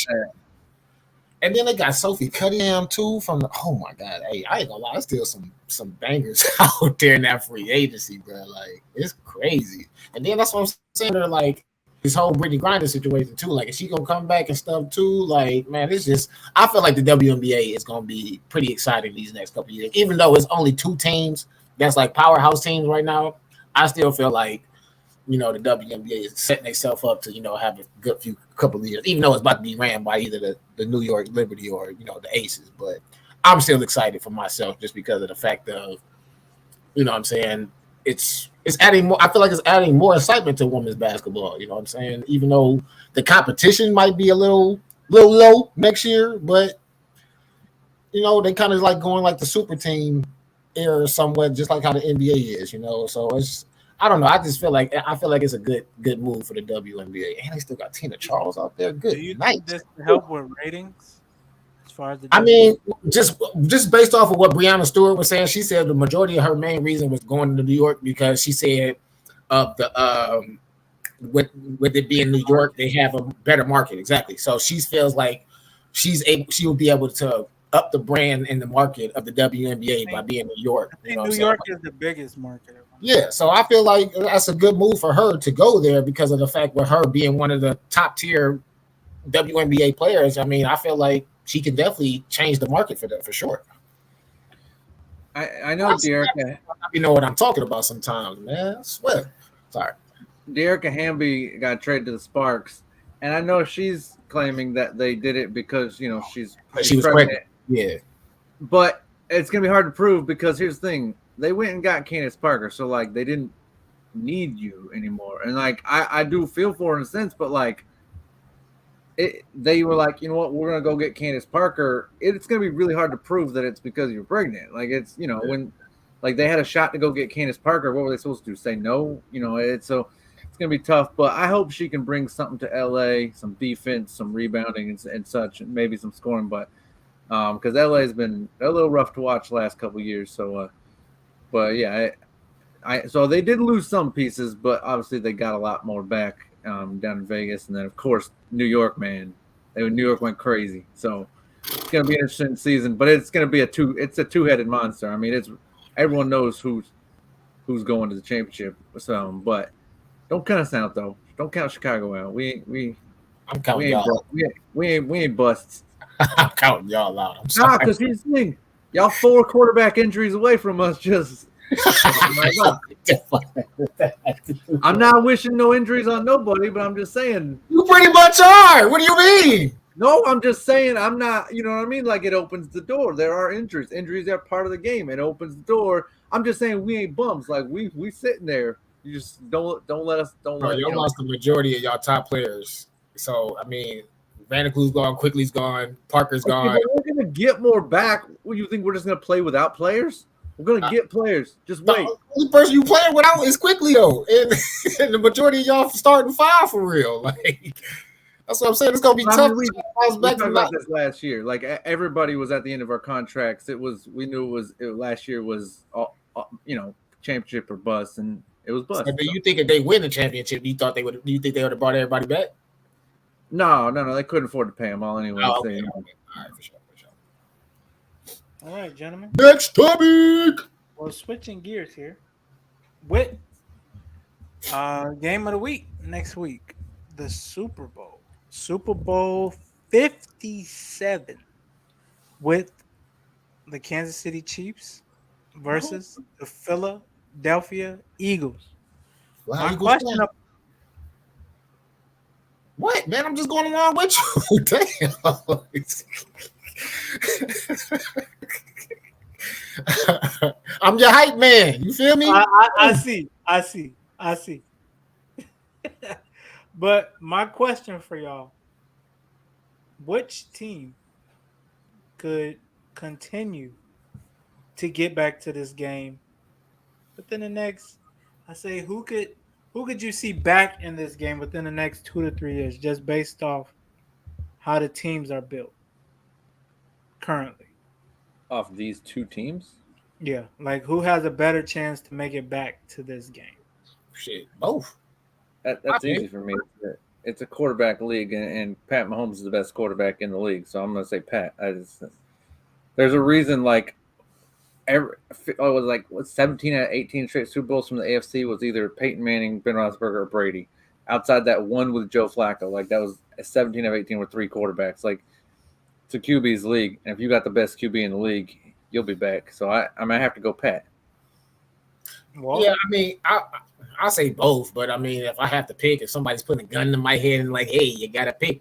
and then they got Sophie Cunningham too from the. Oh my god, hey, I ain't gonna lie, there's still some bangers out there in that free agency, bro. Like, it's crazy. And then that's what I'm saying. They're like this whole Brittany Griner situation too. Like, is she gonna come back and stuff too? Like, man, it's just. I feel like the WNBA is gonna be pretty exciting these next couple of years. Even though it's only 2 teams that's like powerhouse teams right now, I still feel like, the WNBA is setting itself up to, have a good couple of years, even though it's about to be ran by either the New York Liberty or, the Aces. But I'm still excited for myself just because of the fact of, what I'm saying, it's adding more. I feel like it's adding more excitement to women's basketball. You know what I'm saying? Even though the competition might be a little low next year, but, they kind of like going like the super team era somewhat, just like how the NBA is, so it's. I don't know. I just feel like it's a good move for the WNBA, and they still got Tina Charles out there. Good. Do you night. think this can help with ratings? As far as I mean, just based off of what Breanna Stewart was saying, she said the majority of her main reason was going to New York because she said of the with it being New York, they have a better market. Exactly. So she feels like she will be able to up the brand in the market of the WNBA by being New York. I think New York is the biggest market. Yeah, so I feel like that's a good move for her to go there because of the fact with her being one of the top tier WNBA players. I mean, I feel like she can definitely change the market for that for sure. I know De'Erica. You know what I'm talking about sometimes, man. I swear. Sorry. De'Erica Hamby got traded to the Sparks, and I know she's claiming that they did it because she was pregnant. Yeah, but it's gonna be hard to prove because here's the thing: they went and got Candace Parker, so like they didn't need you anymore. And like I do feel for her in a sense, but like they were like, you know what, we're gonna go get Candace Parker. It's gonna be really hard to prove that it's because you're pregnant. Like it's when like they had a shot to go get Candace Parker, what were they supposed to do? Say no? It's gonna be tough. But I hope she can bring something to LA, some defense, some rebounding and such, and maybe some scoring. But because LA has been a little rough to watch the last couple of years. So but yeah, so they did lose some pieces, but obviously they got a lot more back down in Vegas, and then of course New York, man, New York went crazy. So it's gonna be an interesting season, but it's gonna be a two-headed monster. I mean, everyone knows who's going to the championship. So, but don't count us out though. Don't count Chicago out. I'm counting y'all. We ain't busts. I'm counting y'all out. I'm sorry. Because here's the thing. Y'all 4 quarterback injuries away from us. Just I'm not wishing no injuries on nobody, but I'm just saying. You pretty much are. What do you mean? No, I'm just saying I'm not, you know what I mean? Like it opens the door. There are injuries. Injuries are part of the game. It opens the door. I'm just saying we ain't bums. Like we sitting there. You just don't let us you lost the majority of y'all top players. So I mean, Vanderkloo's gone, Quickly's gone, Parker's gone. We're gonna get more back. What, you think we're just gonna play without players? We're gonna get players. Just wait. The only person you playing without is Quickly though, and the majority of y'all starting 5 for real. Like that's what I'm saying. It's gonna be tough. We talked about this last year. Like everybody was at the end of our contracts. We knew last year was championship or bust, and it was bust. So do you think if they win the championship, do you think they would have brought everybody back? No, they couldn't afford to pay them all anyway. Oh, okay. So, all right, for sure. All right, gentlemen. Next topic. Well, switching gears here. With game of the week next week, the Super Bowl. Super Bowl 57 with the Kansas City Chiefs versus the Philadelphia Eagles. My question up. What, man? I'm just going along with you. Damn. I'm your hype man. You feel me? I see. But my question for y'all: which team could continue to get back to this game within the next? I say, who could you see back in this game within the next 2 to 3 years, just based off how the teams are built currently? Off these two teams. Yeah, like who has a better chance to make it back to this game? Shit, both. That's Okay. easy for me. It's a quarterback league, and Pat Mahomes is the best quarterback in the league. So I'm going to say Pat. There's a reason, like, it was like 17 out of 18 straight Super Bowls from the AFC was either Peyton Manning, Ben Roethlisberger, or Brady. Outside that one with Joe Flacco, like that was 17 of 18 with three quarterbacks. Like, it's a QB's league, and if you got the best QB in the league, you'll be back. So I might have to go Pat. Well, Yeah, I mean, I say both, but I mean, if I have to pick, if somebody's putting a gun to my head and like, hey, you gotta pick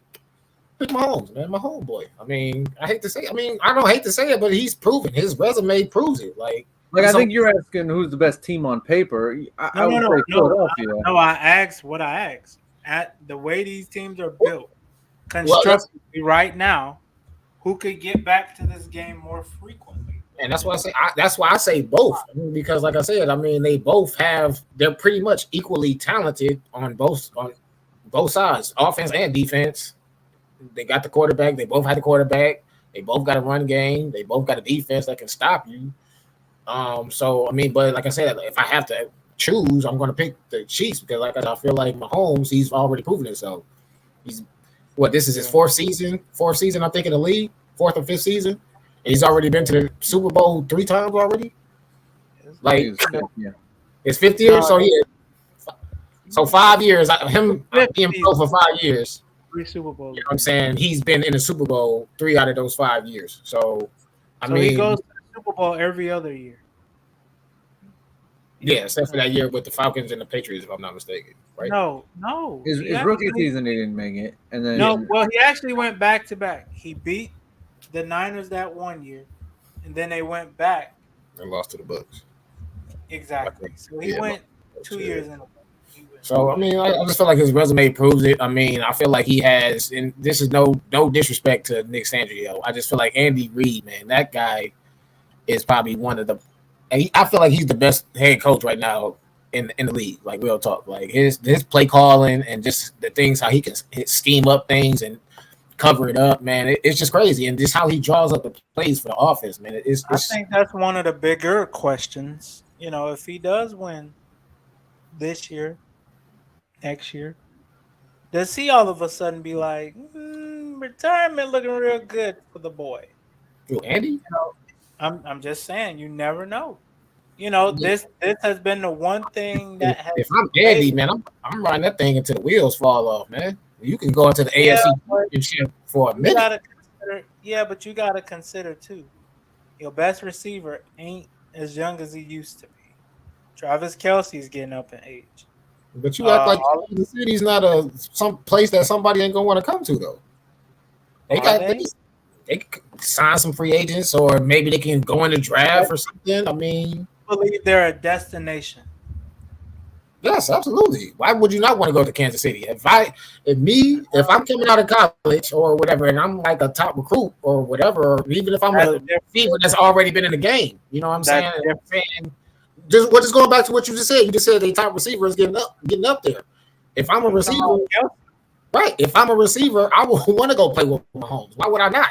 Mahomes, man, my homeboy. I mean, I hate to say, I don't hate to say it, but he's proven his resume proves it. Like I think you're asking who's the best team on paper. I would say Philadelphia. No, I asked what I asked. At the way these teams are built, Well, constructively right now, who could get back to this game more frequently? and that's why I say that's why I say both. I mean, because like I said, I mean they both they're pretty much equally talented on both sides, offense and defense. They got the quarterback. They both had the quarterback. They both got a run game. They both got a defense that can stop you. So I mean, but like I said, if I have to choose, I'm going to pick the Chiefs because, like I feel like Mahomes, he's already proven himself. He's this is his fourth season, I think, in the league, fourth or fifth season, and he's already been to the Super Bowl 3 times already. Like his fifth year, so 5 years. Him being pro for 5 years. 3 Super Bowls. You know what I'm saying? He's been in the Super Bowl 3 out of those 5 years. So I mean, he goes to the Super Bowl every other year. Yeah, except for that year with the Falcons and the Patriots, if I'm not mistaken. Right? No. His rookie season, he didn't make it, and then he actually went back to back. He beat the Niners that one year, and then they went back and lost to the Bucks. Exactly. So he went 2 years in a row. So I mean, I just feel like his resume proves it. I mean, I feel like he has, and this is no disrespect to Nick Sangio. I just feel like Andy Reid, man, that guy is probably one of the. I feel like he's the best head coach right now in the league. Like real talk, like his play calling and just the things how he can scheme up things and cover it up, man. It's just crazy, and just how he draws up the plays for the offense, man. I think that's one of the bigger questions. You know, if he does win this year, next year, does he all of a sudden be like, retirement looking real good for the boy? Andy? You know, I'm just saying, you never know. You know, this has been the one thing that has. If I'm Andy, man, I'm riding that thing until the wheels fall off, man. You can go into the AFC Championship for a minute. But you gotta consider too, your best receiver ain't as young as he used to be. Travis Kelce's getting up in age. But you act like the city's not some place that somebody ain't gonna want to come to though. They can sign some free agents, or maybe they can go in the draft or something. I mean, I believe they're a destination. Yes, absolutely. Why would you not want to go to Kansas City? If I'm coming out of college or whatever, and I'm like a top recruit or whatever, or even if I'm a receiver that's already been in the game, you know what I'm saying? Just going back to what you just said. You just said the top receiver is getting up there. If I'm a receiver, right? If I'm a receiver, I would want to go play with Mahomes. Why would I not?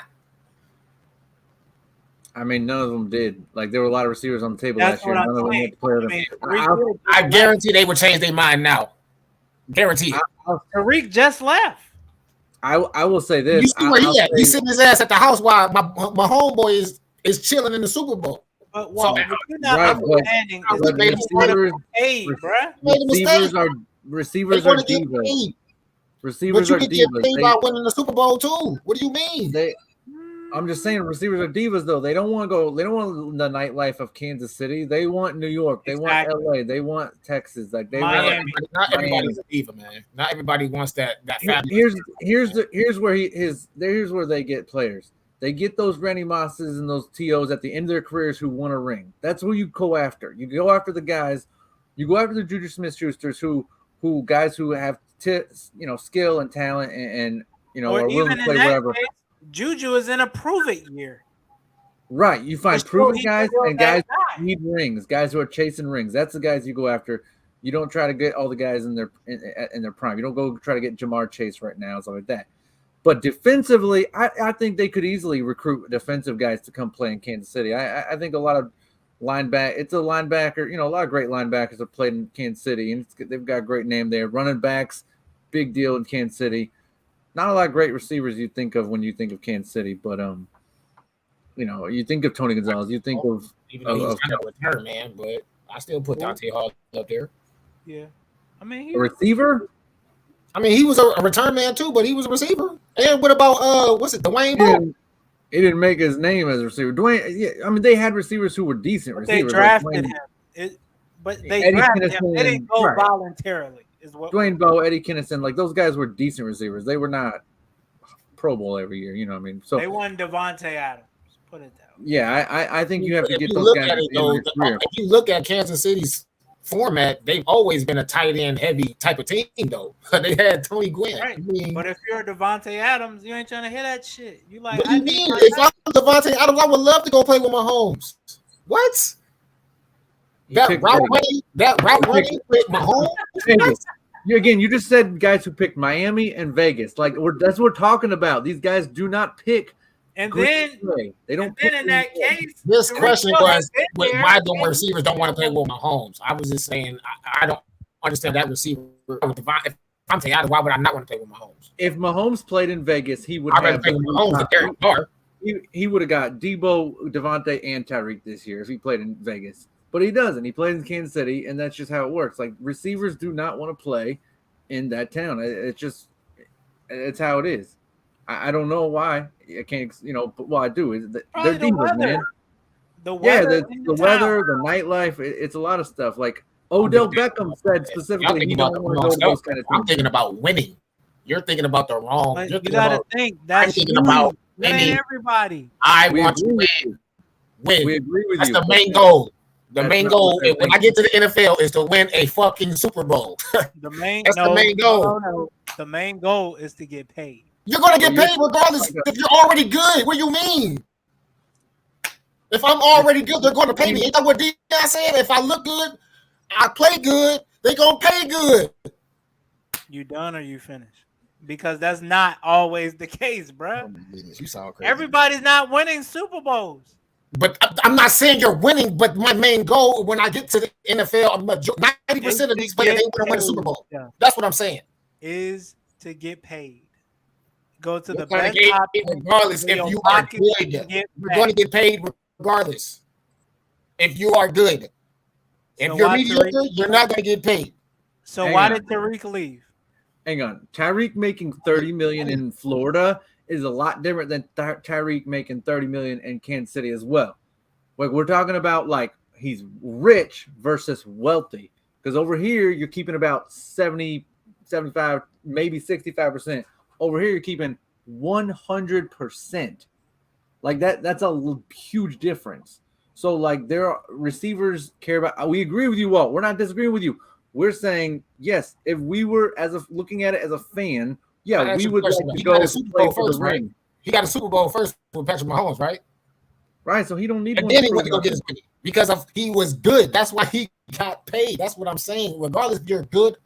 I mean, none of them did. Like, there were a lot of receivers on the table last year. None of them had to play with them. I guarantee they would change their mind now. Guarantee it. Tariq just left. I will say this. You see where he at? He's sitting his ass at the house while my homeboy is chilling in the Super Bowl. But you're not understanding. Receivers are divas. Receivers are divas. But you get paid by winning the Super Bowl too. What do you mean? I'm just saying, receivers are divas though. They don't want to go. They don't want the nightlife of Kansas City. They want New York. They want LA. They want Texas. Like Miami. Not everybody's a diva, man. Not everybody wants that. Here's where they get players. They get those Randy Mosses and those TOs at the end of their careers who want a ring. That's who you go after. You go after the guys. You go after the Juju Smith-Schusters who guys who have skill and talent and or are willing even to in play that whatever. case, Juju is in a prove it year. Right. You find For sure, proven he's guys still and that guys guy. who need rings, guys who are chasing rings. That's the guys you go after. You don't try to get all the guys in their prime. You don't go try to get Jamar Chase right now, stuff like that. But defensively, I think they could easily recruit defensive guys to come play in Kansas City. I think a lot of it's a linebacker. A lot of great linebackers have played in Kansas City, and they've got a great name there. Running backs, big deal in Kansas City. Not a lot of great receivers you think of when you think of Kansas City, but you think of Tony Gonzalez, you think of even though he's kind of a return man, but I still put Dante Hall up there. Yeah, I mean a receiver. I mean, he was a return man too, but he was a receiver. And what about what's it, Dwayne Bowe? He didn't make his name as a receiver. Dwayne, yeah, I mean, they had receivers who were decent receivers. They drafted him, but they drafted him. They didn't go voluntarily. Is what Dwayne Bowe, Eddie Kinnison, like those guys were decent receivers. They were not Pro Bowl every year. You know what I mean? So they won Devontae Adams. Put it that way. Yeah, I think you have to get those guys. If you look at Kansas City's format, they've always been a tight end heavy type of team, though. They had Tony Gwynn. Right. But if you're Devontae Adams, you ain't trying to hear that shit. You like? What do you mean? If I'm Devontae Adams, I would love to go play with Mahomes. What? That route running with Mahomes. You just said guys who picked Miami and Vegas. Like that's what we're talking about. These guys do not pick. And then they don't. Then in that case, this question was why don't receivers don't want to play with Mahomes? I was just saying I don't understand that receiver. If I'm saying why would I not want to play with Mahomes? If Mahomes played in Vegas, he would. I'd rather play with Mahomes than Derek Carr. He would have got Debo, Devontae, and Tyreek this year if he played in Vegas. But he doesn't. He plays in Kansas City, and that's just how it works. Like receivers do not want to play in that town. It's how it is. I don't know why. I can't, but what I do is they're demons, man. The weather, the weather, the nightlife. It's a lot of stuff. Like Odell Beckham said specifically, he don't want to go to those kind of things. I'm thinking about winning. You're thinking about the wrong. You got to think. That's thinking about winning. Everybody. I want to win. We agree with you. That's the main goal. The main goal when I get to the NFL is to win a fucking Super Bowl. The main goal. No. The main goal is to get paid. You're going to get paid regardless if you're already good. What do you mean? If I'm already good, they're going to pay me. Ain't that what Dion said? If I look good, I play good, they're going to pay good. You done or you finished? Because that's not always the case, bro. Oh, you sound crazy. Everybody's not winning Super Bowls. But I'm not saying you're winning, but my main goal when I get to the NFL, 90% of these players, they want to win a Super Bowl. Yeah. That's what I'm saying. Is to get paid. Go to the best option. Regardless, if you are good, you're going to get paid regardless. If you are good. If you're mediocre, you're not going to get paid. So why did Tyreek leave? Hang on. Tyreek making $30 million in Florida is a lot different than Tyreek making $30 million in Kansas City as well. Like we're talking about like he's rich versus wealthy. Because over here you're keeping about 70, 75, maybe 65%. Over here you're keeping 100%. Like that's a huge difference. So like there are receivers care about. We agree with you, Walt. We're not disagreeing with you. We're saying yes. If we were looking at it as a fan, yeah, we would like to go play for the ring. He got a Super Bowl first with Patrick Mahomes, right? Right. So he don't need. And then he went to go get his money because he was good. That's why he got paid. That's what I'm saying. Regardless if you're good,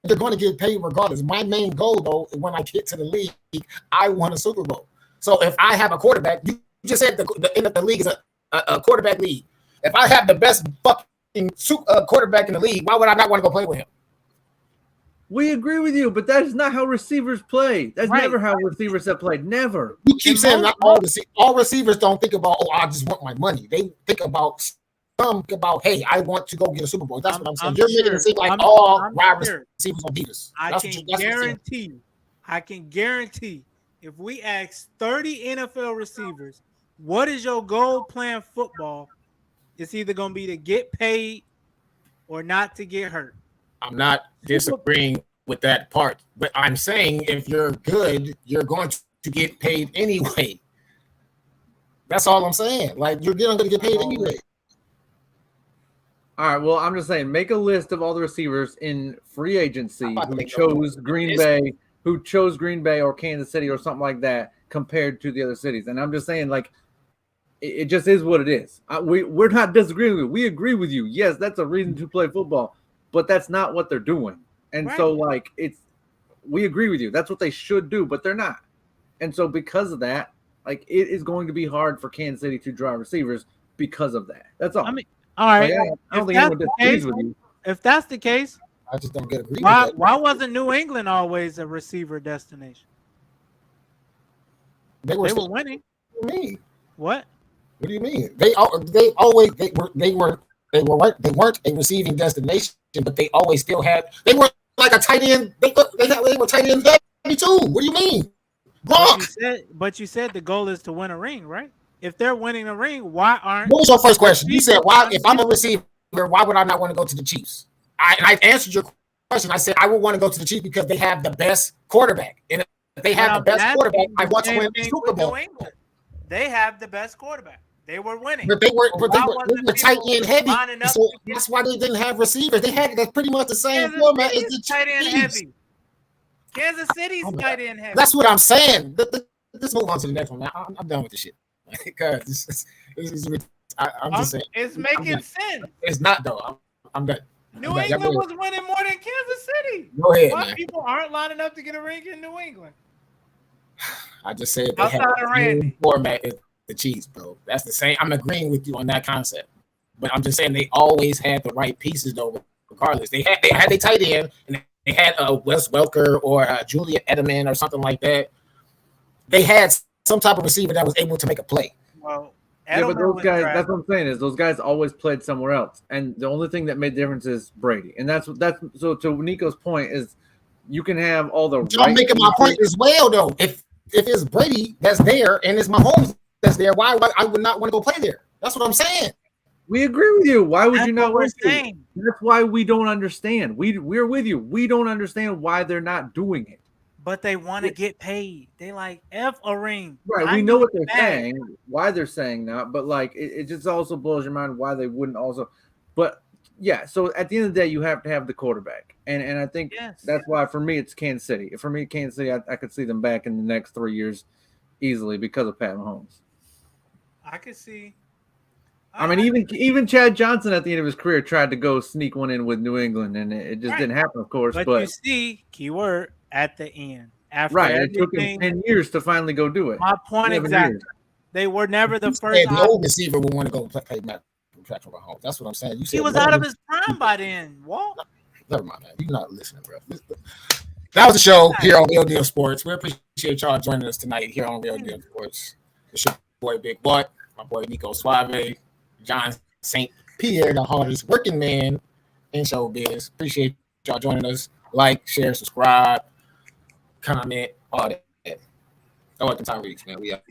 you're going to get paid regardless. My main goal, though, when I get to the league, I want a Super Bowl. So if I have a quarterback, you just said the end of the league is a quarterback league. If I have the best fucking quarterback in the league, why would I not want to go play with him? We agree with you, but that is not how receivers play. That's never how receivers have played. Never. You keep saying not all receivers don't think about, I just want my money. They think about hey, I want to go get a Super Bowl. That's what I'm saying. You're making it seem like all wide receivers are beaters. I can guarantee if we ask 30 NFL receivers, what is your goal playing football? It's either going to be to get paid or not to get hurt. I'm not disagreeing with that part, but I'm saying if you're good, you're going to get paid anyway. That's all I'm saying. Like, you're going to get paid anyway. All right. Well, I'm just saying, make a list of all the receivers in free agency who chose Green Bay or Kansas City or something like that compared to the other cities. And I'm just saying, like, it just is what it is. We're not disagreeing with you. We agree with you. Yes, that's a reason to play football, but that's not what they're doing. And so, like, we agree with you. That's what they should do, but they're not. And so, because of that, like, it is going to be hard for Kansas City to draw receivers because of that. That's all. I mean, all right. Like, I don't think anyone disagrees with you. If that's the case, I just don't get agreed. Why wasn't New England always a receiver destination? They were winning. What do you mean? What? What do you mean? They weren't a receiving destination, but they always still had. They were like a tight end. They were tight end heavy too. What do you mean? But you said the goal is to win a ring, right? If they're winning a ring, why aren't? What was your first question? You said, "Why? If I'm a receiver, why would I not want to go to the Chiefs?" I answered your question. I said I would want to go to the Chiefs because they have the best quarterback, and if they have the best quarterback, I want to win the Super Bowl. They have the best quarterback. They were winning, but they were tight end heavy. So that's why they didn't have receivers. They had pretty much the same format as the tight end heavy. Kansas City's tight end heavy. That's what I'm saying. Let's move on to the next one. I'm done with this shit. Because I'm just saying it's making sense. It's not though. I'm done. New England was winning more than Kansas City. Go ahead, Why man. people aren't lining up to get a ring in New England? I just said they have the same format as the Chiefs, bro. That's the same. I'm agreeing with you on that concept, but I'm just saying they always had the right pieces though. Regardless, they had a tight end and they had a Wes Welker or a Julian Edelman or something like that. They had some type of receiver that was able to make a play. Well, but those guys, that's what I'm saying is those guys always played somewhere else. And the only thing that made the difference is Brady. And that's so to Nico's point is you can have all the I'm making my point as well though. If it's Brady that's there and it's Mahomes that's there, why I would not want to go play there? That's what I'm saying. We agree with you. Why would you not want to? That's why we don't understand. We're with you. We don't understand why they're not doing it. But they want to get paid. They like F a ring. Right. We know what they're saying, why they're saying that, but like it just also blows your mind why they wouldn't also. But yeah, so at the end of the day, you have to have the quarterback. And I think that's why for me it's Kansas City. For me, Kansas City, I could see them back in the next 3 years easily because of Pat Mahomes. I could see. I mean, even Chad Johnson at the end of his career tried to go sneak one in with New England, and it just didn't happen, of course. But you see, keyword at the end. After it took him 10 years to finally go do it. My point exactly. They were never the first. The old receiver would want to go play Patrick Mahomes. That's what I'm saying. He was out of his prime by then. Walt. Never mind, man. You're not listening, bro. That was the show here on Real Deal Sports. We appreciate y'all joining us tonight here on Real Deal Sports. It's your boy Big Butt, my boy Nico Suave, John St. Pierre, the hardest working man in showbiz. Appreciate y'all joining us. Like, share, subscribe, comment, all that. Oh, at the Tyreeks, man. We up.